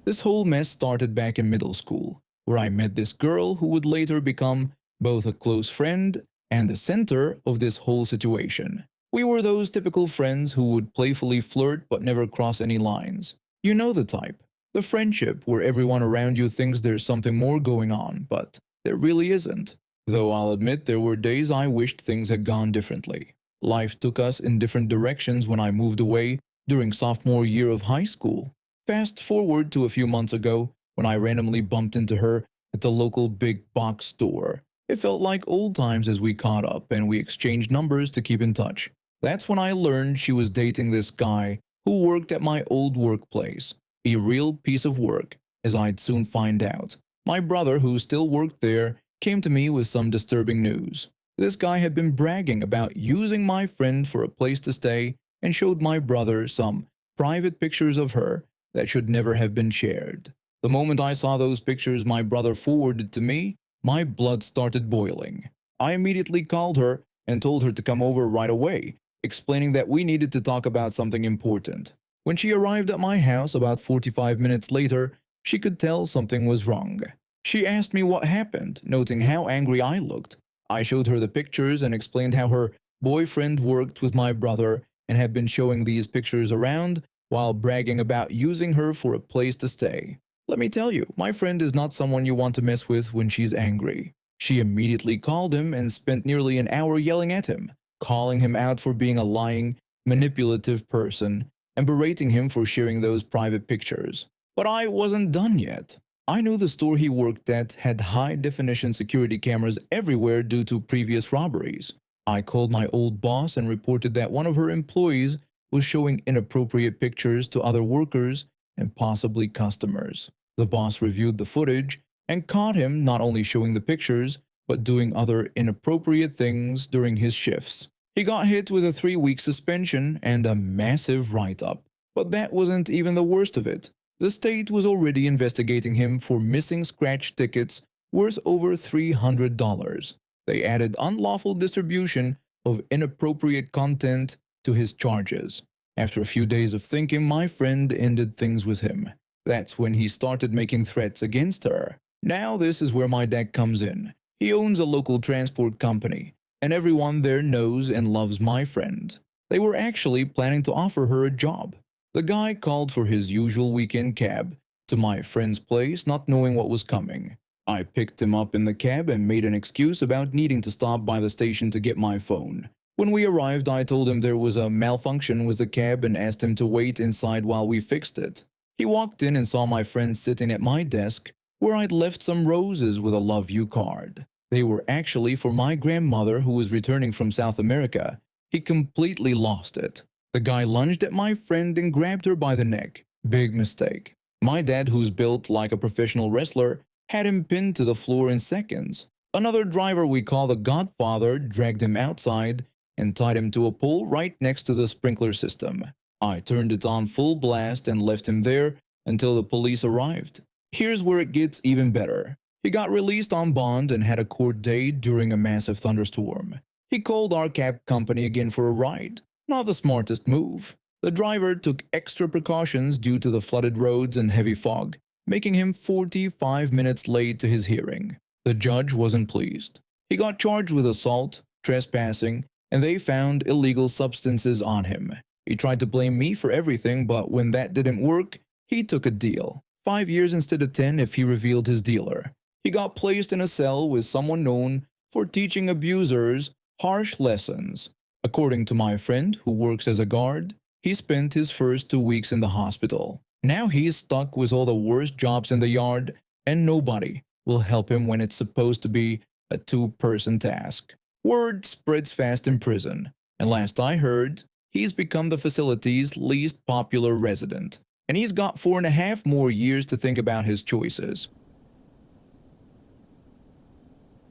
This whole mess started back in middle school, where I met this girl who would later become both a close friend and the center of this whole situation. We were those typical friends who would playfully flirt but never cross any lines. You know the type. The friendship where everyone around you thinks there's something more going on, but there really isn't. Though I'll admit there were days I wished things had gone differently. Life took us in different directions when I moved away during sophomore year of high school. Fast forward to a few months ago when I randomly bumped into her at the local big box store. It felt like old times as we caught up and we exchanged numbers to keep in touch. That's when I learned she was dating this guy who worked at my old workplace. A real piece of work, as I'd soon find out. My brother, who still worked there, came to me with some disturbing news. This guy had been bragging about using my friend for a place to stay and showed my brother some private pictures of her that should never have been shared. The moment I saw those pictures my brother forwarded to me, my blood started boiling. I immediately called her and told her to come over right away, explaining that we needed to talk about something important. When she arrived at my house about 45 minutes later, she could tell something was wrong. She asked me what happened, noting how angry I looked. I showed her the pictures and explained how her boyfriend worked with my brother and had been showing these pictures around while bragging about using her for a place to stay. Let me tell you, my friend is not someone you want to mess with when she's angry. She immediately called him and spent nearly an hour yelling at him, calling him out for being a lying, manipulative person, and berating him for sharing those private pictures. But I wasn't done yet. I knew the store he worked at had high-definition security cameras everywhere due to previous robberies. I called my old boss and reported that one of her employees was showing inappropriate pictures to other workers and possibly customers. The boss reviewed the footage and caught him not only showing the pictures, but doing other inappropriate things during his shifts. He got hit with a 3-week suspension and a massive write-up. But that wasn't even the worst of it. The state was already investigating him for missing scratch tickets worth over $300. They added unlawful distribution of inappropriate content to his charges. After a few days of thinking, my friend ended things with him. That's when he started making threats against her. Now this is where my dad comes in. He owns a local transport company, and everyone there knows and loves my friend. They were actually planning to offer her a job. The guy called for his usual weekend cab to my friend's place, not knowing what was coming. I picked him up in the cab and made an excuse about needing to stop by the station to get my phone. When we arrived, I told him there was a malfunction with the cab and asked him to wait inside while we fixed it. He walked in and saw my friend sitting at my desk, where I'd left some roses with a love you card. They were actually for my grandmother who was returning from South America. He completely lost it. The guy lunged at my friend and grabbed her by the neck. Big mistake. My dad, who's built like a professional wrestler, had him pinned to the floor in seconds. Another driver we call the Godfather dragged him outside and tied him to a pole right next to the sprinkler system. I turned it on full blast and left him there until the police arrived. Here's where it gets even better. He got released on bond and had a court date during a massive thunderstorm. He called our cab company again for a ride. Not the smartest move. The driver took extra precautions due to the flooded roads and heavy fog, making him 45 minutes late to his hearing. The judge wasn't pleased. He got charged with assault, trespassing, and they found illegal substances on him. He tried to blame me for everything, but when that didn't work, he took a deal. 5 years instead of 10 if he revealed his dealer. He got placed in a cell with someone known for teaching abusers harsh lessons. According to my friend, who works as a guard, he spent his first 2 weeks in the hospital. Now he's stuck with all the worst jobs in the yard, and nobody will help him when it's supposed to be a two-person task. Word spreads fast in prison, and last I heard, he's become the facility's least popular resident, and he's got 4.5 more years to think about his choices.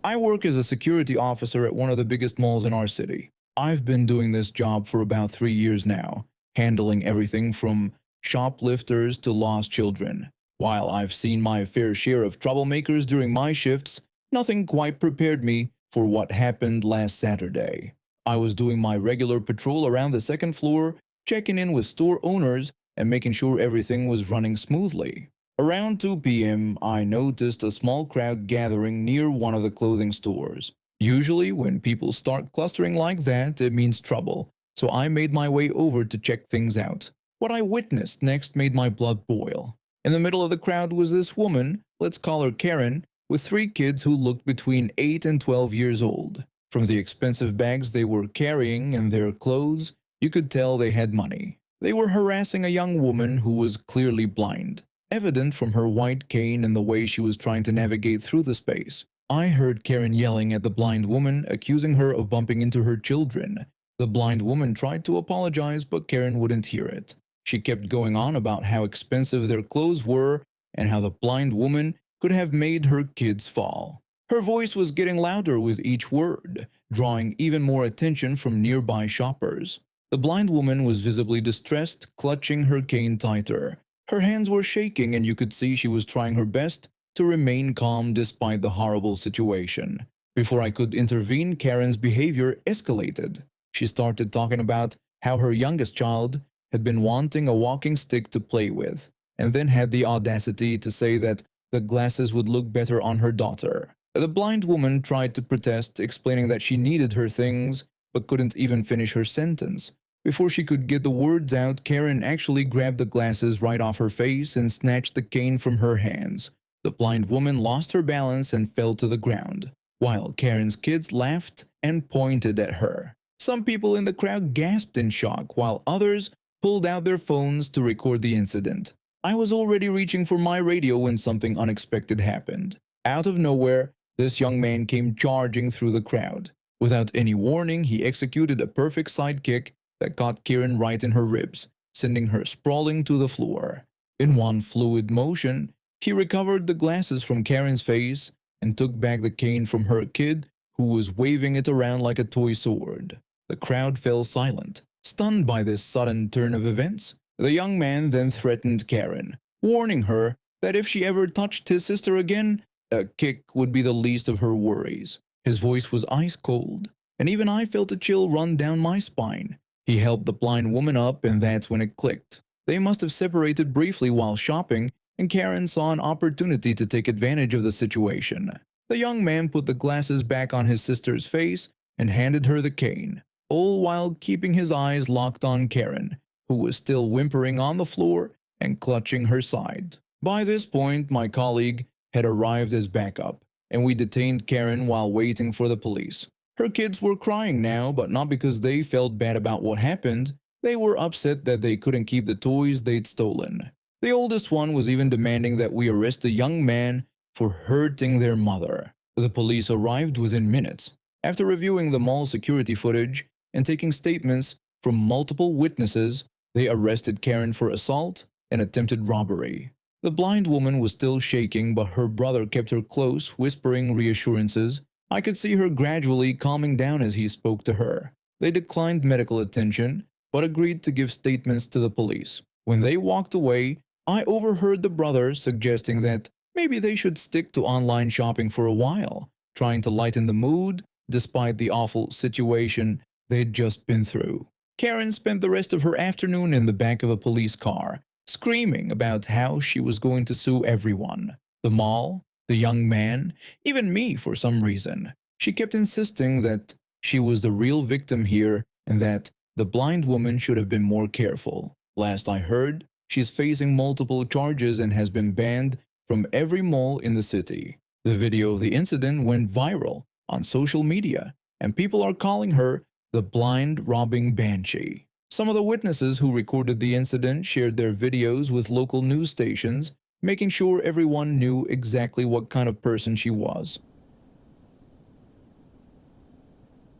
I work as a security officer at one of the biggest malls in our city. I've been doing this job for about 3 years now, handling everything from shoplifters to lost children. While I've seen my fair share of troublemakers during my shifts, nothing quite prepared me for what happened last Saturday. I was doing my regular patrol around the second floor, checking in with store owners and making sure everything was running smoothly. Around 2 p.m., I noticed a small crowd gathering near one of the clothing stores. Usually, when people start clustering like that, it means trouble, so I made my way over to check things out. What I witnessed next made my blood boil. In the middle of the crowd was this woman, let's call her Karen, with 3 kids who looked between 8 and 12 years old. From the expensive bags they were carrying and their clothes, you could tell they had money. They were harassing a young woman who was clearly blind, evident from her white cane and the way she was trying to navigate through the space. I heard Karen yelling at the blind woman, accusing her of bumping into her children. The blind woman tried to apologize, but Karen wouldn't hear it. She kept going on about how expensive their clothes were and how the blind woman could have made her kids fall. Her voice was getting louder with each word, drawing even more attention from nearby shoppers. The blind woman was visibly distressed, clutching her cane tighter. Her hands were shaking and you could see she was trying her best to remain calm despite the horrible situation. Before I could intervene, Karen's behavior escalated. She started talking about how her youngest child had been wanting a walking stick to play with, and then had the audacity to say that the glasses would look better on her daughter. The blind woman tried to protest, explaining that she needed her things but couldn't even finish her sentence. Before she could get the words out, Karen actually grabbed the glasses right off her face and snatched the cane from her hands. The blind woman lost her balance and fell to the ground, while Karen's kids laughed and pointed at her. Some people in the crowd gasped in shock, while others pulled out their phones to record the incident. I was already reaching for my radio when something unexpected happened. Out of nowhere, this young man came charging through the crowd. Without any warning, he executed a perfect sidekick that caught Karen right in her ribs, sending her sprawling to the floor. In one fluid motion, he recovered the glasses from Karen's face and took back the cane from her kid, who was waving it around like a toy sword. The crowd fell silent, stunned by this sudden turn of events. The young man then threatened Karen, warning her that if she ever touched his sister again, a kick would be the least of her worries. His voice was ice cold, and even I felt a chill run down my spine. He helped the blind woman up, and that's when it clicked. They must have separated briefly while shopping, and Karen saw an opportunity to take advantage of the situation. The young man put the glasses back on his sister's face and handed her the cane, all while keeping his eyes locked on Karen, who was still whimpering on the floor and clutching her side. By this point, my colleague had arrived as backup, and we detained Karen while waiting for the police. Her kids were crying now, but not because they felt bad about what happened. They were upset that they couldn't keep the toys they'd stolen. The oldest one was even demanding that we arrest the young man for hurting their mother. The police arrived within minutes. After reviewing the mall security footage and taking statements from multiple witnesses, they arrested Karen for assault and attempted robbery. The blind woman was still shaking, but her brother kept her close, whispering reassurances. I could see her gradually calming down as he spoke to her. They declined medical attention, but agreed to give statements to the police. When they walked away, I overheard the brother suggesting that maybe they should stick to online shopping for a while, trying to lighten the mood despite the awful situation they'd just been through. Karen spent the rest of her afternoon in the back of a police car, screaming about how she was going to sue everyone. The mall, the young man, even me for some reason. She kept insisting that she was the real victim here and that the blind woman should have been more careful. Last I heard, she's facing multiple charges and has been banned from every mall in the city. The video of the incident went viral on social media, and people are calling her the blind robbing banshee. Some of the witnesses who recorded the incident shared their videos with local news stations, making sure everyone knew exactly what kind of person she was.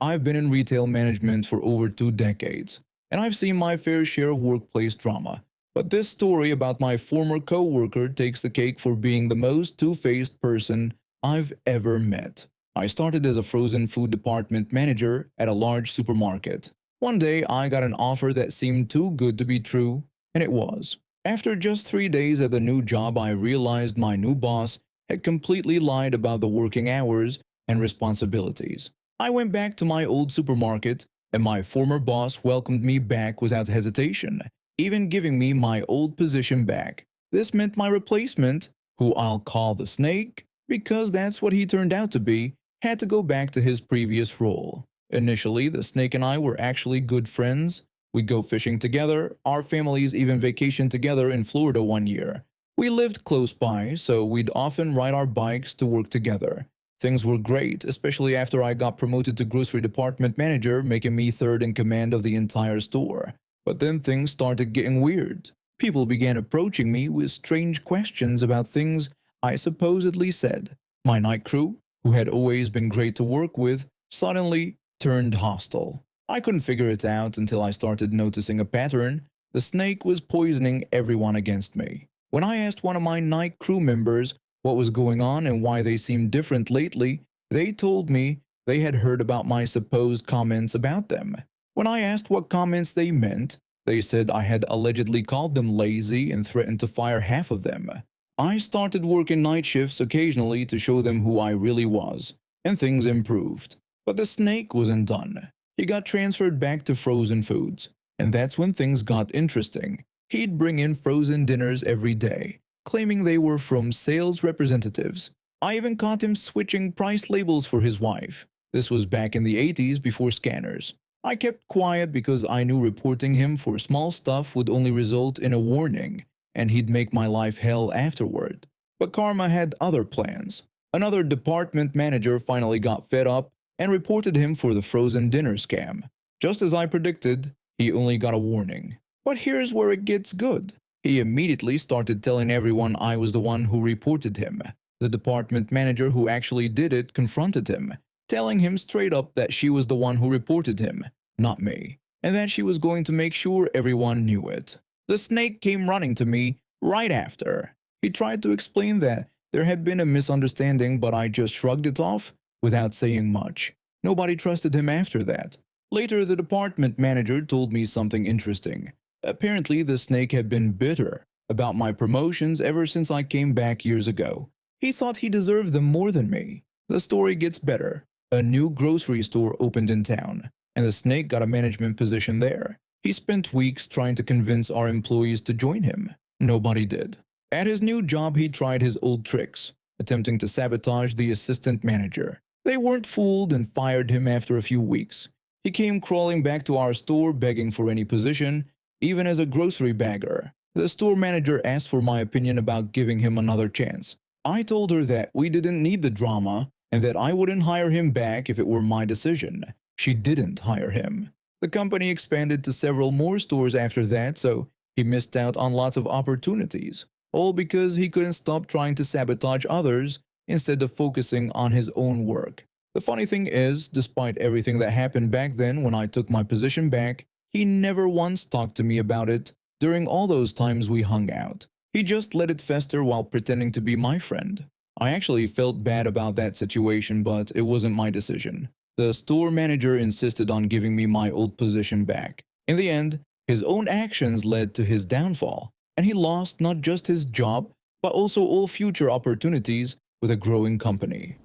I've been in retail management for over 2 decades, and I've seen my fair share of workplace drama. But this story about my former co-worker takes the cake for being the most two-faced person I've ever met. I started as a frozen food department manager at a large supermarket. One day, I got an offer that seemed too good to be true, and it was. After just 3 days at the new job, I realized my new boss had completely lied about the working hours and responsibilities. I went back to my old supermarket, and my former boss welcomed me back without hesitation, even giving me my old position back. This meant my replacement, who I'll call the Snake, because that's what he turned out to be, had to go back to his previous role. Initially, the Snake and I were actually good friends. We'd go fishing together, our families even vacationed together in Florida one year. We lived close by, so we'd often ride our bikes to work together. Things were great, especially after I got promoted to grocery department manager, making me third in command of the entire store. But then things started getting weird. People began approaching me with strange questions about things I supposedly said. My night crew, who had always been great to work with, suddenly turned hostile. I couldn't figure it out until I started noticing a pattern. The Snake was poisoning everyone against me. When I asked one of my night crew members what was going on and why they seemed different lately, they told me they had heard about my supposed comments about them. When I asked what comments they meant, they said I had allegedly called them lazy and threatened to fire half of them. I started working night shifts occasionally to show them who I really was, and things improved. But the Snake wasn't done. He got transferred back to frozen foods, and that's when things got interesting. He'd bring in frozen dinners every day, claiming they were from sales representatives. I even caught him switching price labels for his wife. This was back in the 80s before scanners. I kept quiet because I knew reporting him for small stuff would only result in a warning, and he'd make my life hell afterward. But karma had other plans. Another department manager finally got fed up and reported him for the frozen dinner scam. Just as I predicted, he only got a warning. But here's where it gets good. He immediately started telling everyone I was the one who reported him. The department manager who actually did it confronted him, telling him straight up that she was the one who reported him, not me, and that she was going to make sure everyone knew it. The Snake came running to me right after. He tried to explain that there had been a misunderstanding, but I just shrugged it off without saying much. Nobody trusted him after that. Later, the department manager told me something interesting. Apparently, the Snake had been bitter about my promotions ever since I came back years ago. He thought he deserved them more than me. The story gets better. A new grocery store opened in town, and the Snake got a management position there. He spent weeks trying to convince our employees to join him. Nobody did. At his new job, he tried his old tricks, attempting to sabotage the assistant manager. They weren't fooled and fired him after a few weeks. He came crawling back to our store begging for any position, even as a grocery bagger. The store manager asked for my opinion about giving him another chance. I told her that we didn't need the drama and that I wouldn't hire him back if it were my decision. She didn't hire him. The company expanded to several more stores after that, so he missed out on lots of opportunities, all because he couldn't stop trying to sabotage others instead of focusing on his own work. The funny thing is, despite everything that happened back then when I took my position back, he never once talked to me about it during all those times we hung out. He just let it fester while pretending to be my friend. I actually felt bad about that situation, but it wasn't my decision. The store manager insisted on giving me my old position back. In the end, his own actions led to his downfall, and he lost not just his job, but also all future opportunities with a growing company.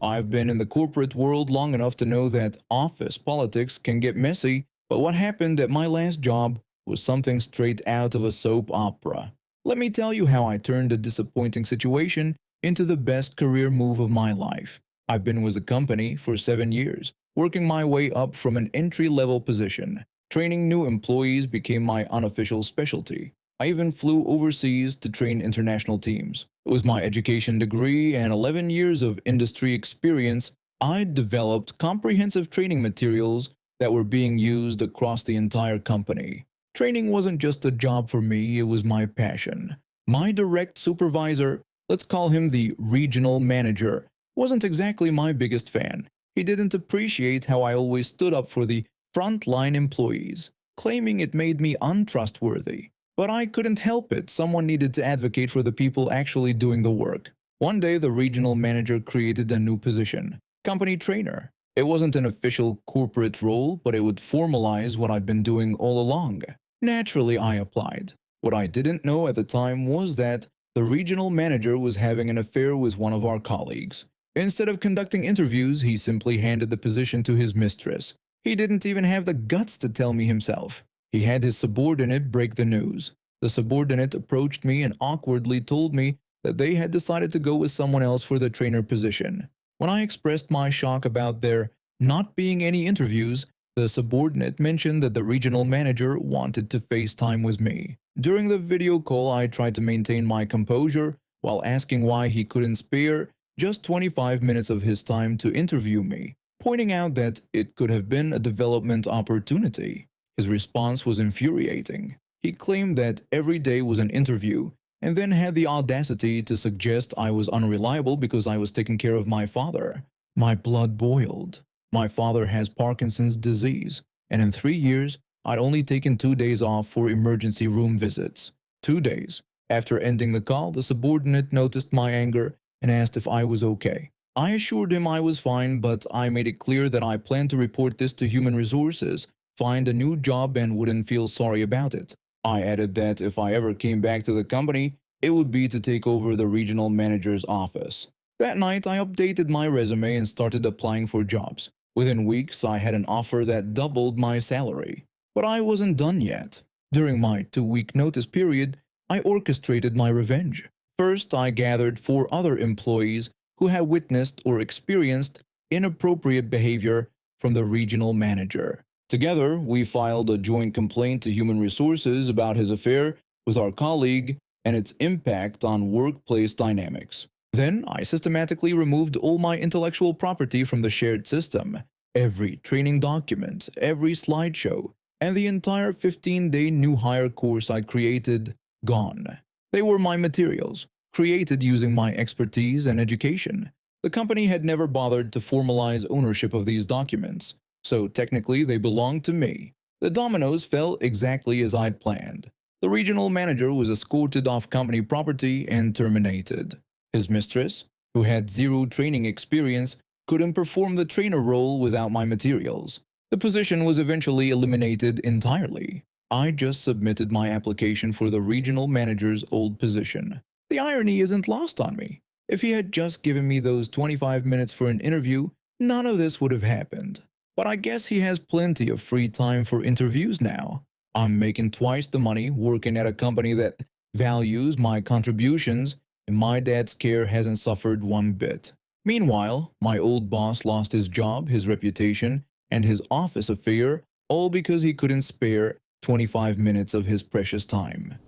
I've been in the corporate world long enough to know that office politics can get messy, but what happened at my last job was something straight out of a soap opera. Let me tell you how I turned a disappointing situation into the best career move of my life. I've been with the company for 7 years, working my way up from an entry-level position. Training new employees became my unofficial specialty. I even flew overseas to train international teams. With my education degree and 11 years of industry experience, I developed comprehensive training materials that were being used across the entire company. Training wasn't just a job for me, it was my passion. My direct supervisor, let's call him the regional manager, wasn't exactly my biggest fan. He didn't appreciate how I always stood up for the frontline employees, claiming it made me untrustworthy. But I couldn't help it, someone needed to advocate for the people actually doing the work. One day the regional manager created a new position, company trainer. It wasn't an official corporate role, but it would formalize what I'd been doing all along. Naturally, I applied. What I didn't know at the time was that The regional manager was having an affair with one of our colleagues. Instead of conducting interviews, he simply handed the position to his mistress. He didn't even have the guts to tell me himself. He had his subordinate break the news. The subordinate approached me and awkwardly told me that they had decided to go with someone else for the trainer position. When I expressed my shock about there not being any interviews, the subordinate mentioned that the regional manager wanted to FaceTime with me. During the video call, I tried to maintain my composure while asking why he couldn't spare just 25 minutes of his time to interview me, pointing out that it could have been a development opportunity. His response was infuriating. He claimed that every day was an interview and then had the audacity to suggest I was unreliable because I was taking care of my father. My blood boiled. My father has Parkinson's disease, and in 3 years, I'd only taken 2 days off for emergency room visits. 2 days. After ending the call, the subordinate noticed my anger and asked if I was okay. I assured him I was fine, but I made it clear that I planned to report this to Human Resources, find a new job, and wouldn't feel sorry about it. I added that if I ever came back to the company, it would be to take over the regional manager's office. That night, I updated my resume and started applying for jobs. Within weeks, I had an offer that doubled my salary. But I wasn't done yet. During my 2-week notice period, I orchestrated my revenge. First, I gathered 4 other employees who had witnessed or experienced inappropriate behavior from the regional manager. Together, we filed a joint complaint to Human Resources about his affair with our colleague and its impact on workplace dynamics. Then, I systematically removed all my intellectual property from the shared system. Every training document, every slideshow, and the entire 15-day new hire course I created, gone. They were my materials, created using my expertise and education. The company had never bothered to formalize ownership of these documents, so technically they belonged to me. The dominoes fell exactly as I'd planned. The regional manager was escorted off company property and terminated. His mistress, who had 0 training experience, couldn't perform the trainer role without my materials. The position was eventually eliminated entirely. I just submitted my application for the regional manager's old position. The irony isn't lost on me. If he had just given me those 25 minutes for an interview, none of this would have happened. But I guess he has plenty of free time for interviews now. I'm making twice the money working at a company that values my contributions, and my dad's care hasn't suffered one bit. Meanwhile, my old boss lost his job, his reputation, and his office affair, all because he couldn't spare 25 minutes of his precious time.